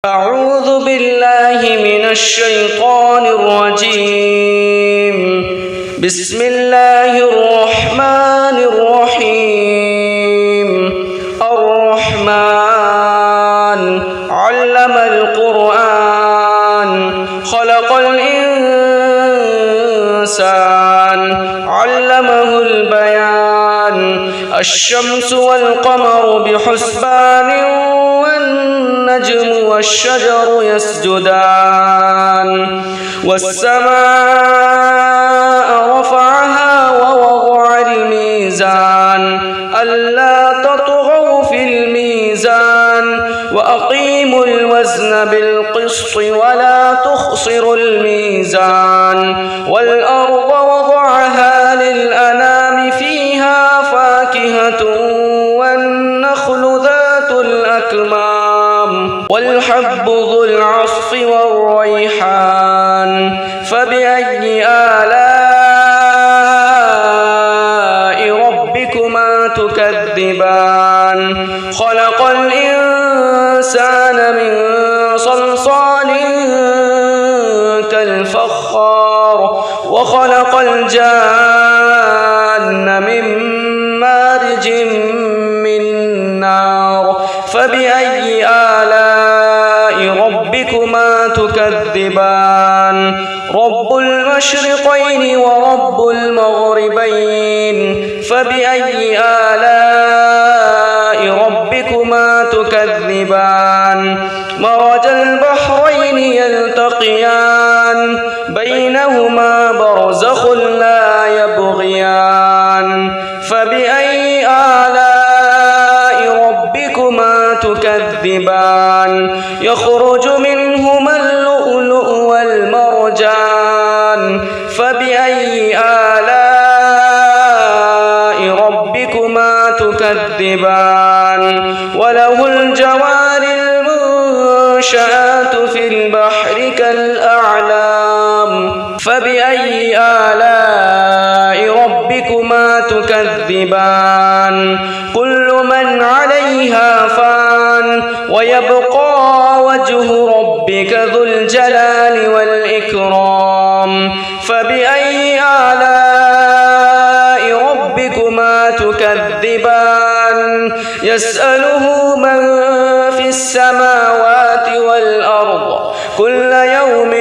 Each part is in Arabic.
أعوذ بالله من الشيطان الرجيم. بسم الله الرحمن الرحيم. الرحمن علم القرآن خلق الإنسان علمه البيان. الشمس والقمر بحسبان والنجم والشجر يسجدان. والسماء رفعها ووضع الميزان ألا تطغوا في الميزان وأقيموا الوزن بالقسط ولا تخسروا الميزان. والأرض وضعها للأنام فيها فاكهة والنخل ذات الأكمام والحب ذو العصف والريحان. فبأي آلاء ربكما تكذبان؟ خلق الإنسان من صلصال كالفخار وخلق الجان من مارج من نار. فبأي آلاء ربكما تكذبان؟ رب المشرقين ورب المغربين. فبأي آلاء ربكما تكذبان؟ مرج البحرين يلتقيان بينهما برزخ لا يبغيان. فبأي آلاء ربكما تكذبان؟ يخرج منهما اللؤلؤ والمرجان. فبأي آلاء ربكما تكذبان؟ وله الجوار المنشآت في البحر كالأعلام. فبأي آلاء ربكما تكذبان؟ كل من عليها فان ويبقى وجه ربك ذو الجلال والإكرام. فبأي آلاء ربكما تكذبان؟ يسأله من في السماوات والأرض كل يوم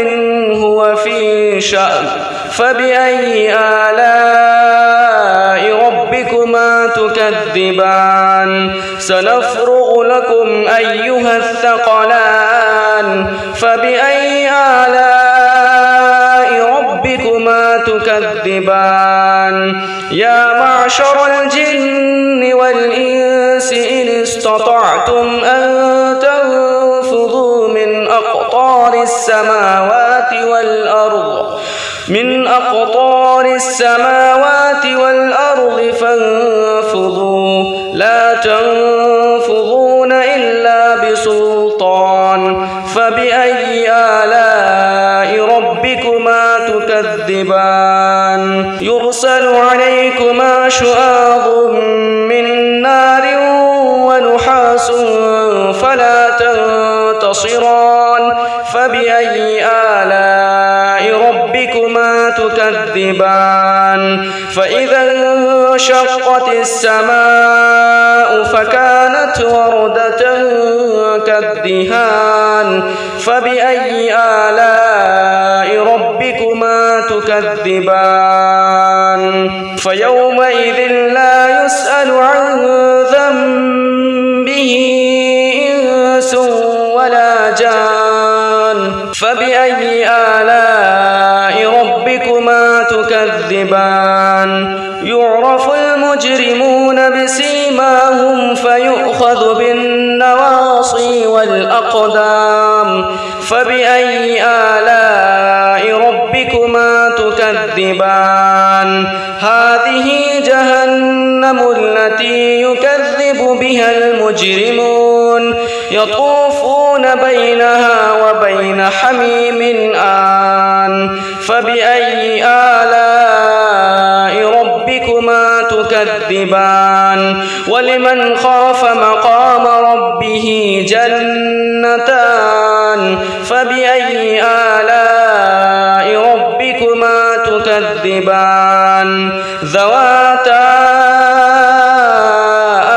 هو في شأن. فبأي آلاء ربكما تكذبان؟ سنفرغ لكم أيها الثقلان. فبأي آلاء ربكما تكذبان؟ يا معشر الجن والإنس إن استطعتم أن تنفذوا من أقطار السماوات والأرض فانفذوا لا تنفذون إلا بسلطان. فبأي آلاء ربكما تكذبان؟ يرسل عليكما شواظ من نار ونحاس فلا تنتصران. فبأي آلاء ربكما تكذبان؟ فإذا انشقت السماء فكانت وردة كالدهان. فبأي آلاء ربكما تكذبان؟ فيومئذ لا يسأل عن ذنبه إنس ولا جان. فبأي آلاء ربكما تكذبان؟ يعرف المجرمون بسيماهم فيؤخذ بالنواصي والأقدام. فبأي آلاء ربكما تكذبان؟ هذه جهنم التي يكذب بها المجرمون يطوفون بينها وبين حميم آن. فبأي آلاء ربكما تكذبان؟ ولمن خاف مقام ربه جنتان فبأي آلاء ربكما تكذبان ذواتا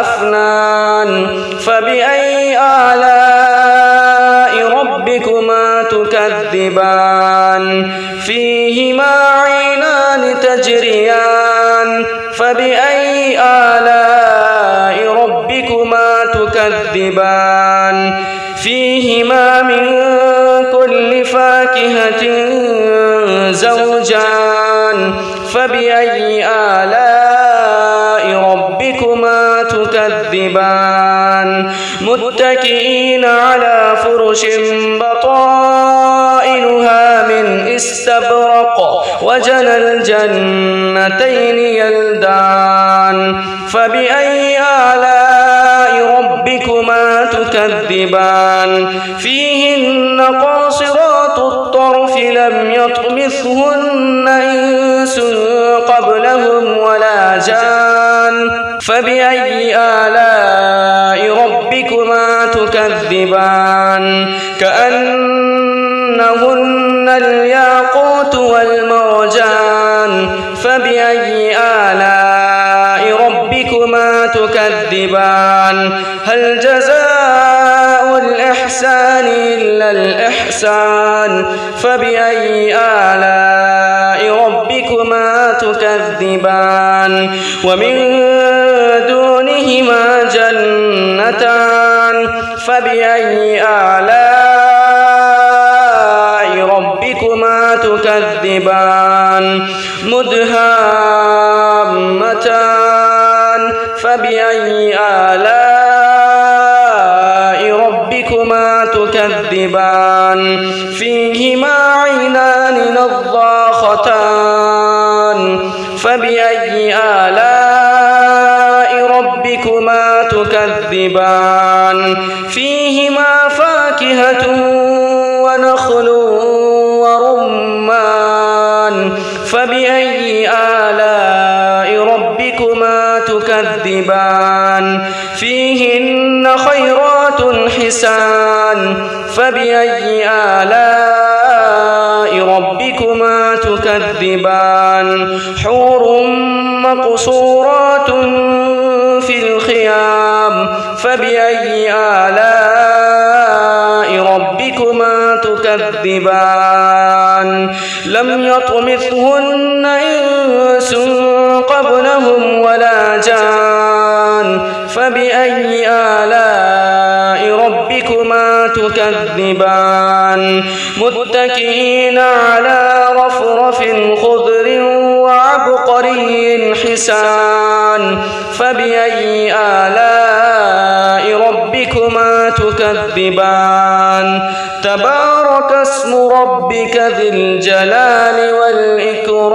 أفنان فبأي آلاء ربكما تكذبان فيهما عينان تجريان فبأي آلاء ربكما تكذبان فيهما من كل فاكهة زوجان فبأي آلاء ربكما تكذبان متكئين على فرش بطائنها من استبرق وجنى الجنتين يلدان فبأي آلاء ربكما تكذبان فيهن قاصرات الطرف لم يطمثهن إنس قبلهم ولا جان فبأي آلاء ربكما تكذبان كأنهن الياقوت والمرجان فبأي آلاء ربكما تكذبان هل جزاء الإحسان إلا الإحسان فبأي آلاء ربكما تكذبان ومن دونهما جنتان فبأي آلاء ربكما تكذبان مدهامتان فبأي آلاء ربكما تكذبان فيهما عينان نضاختان فبأي آلاء ربكما تكذبان فيهما فاكهة ونخل ورمان فبأي آلاء ربكما تكذبان فيهن خيرات حسان فبأي آلاء ربكما تكذبان حور مقصورات في الخيام فبأي آلاء ربكما تكذبان لم يطمثهن إنس قبلهم ولا جان فبأي آلاء ربكما تكذبان متكئين على رفرف خضر وعبقري حسان فبأي آلاء ربكما تكذبان تبارك اسم ربك ذي الجلال والإكرام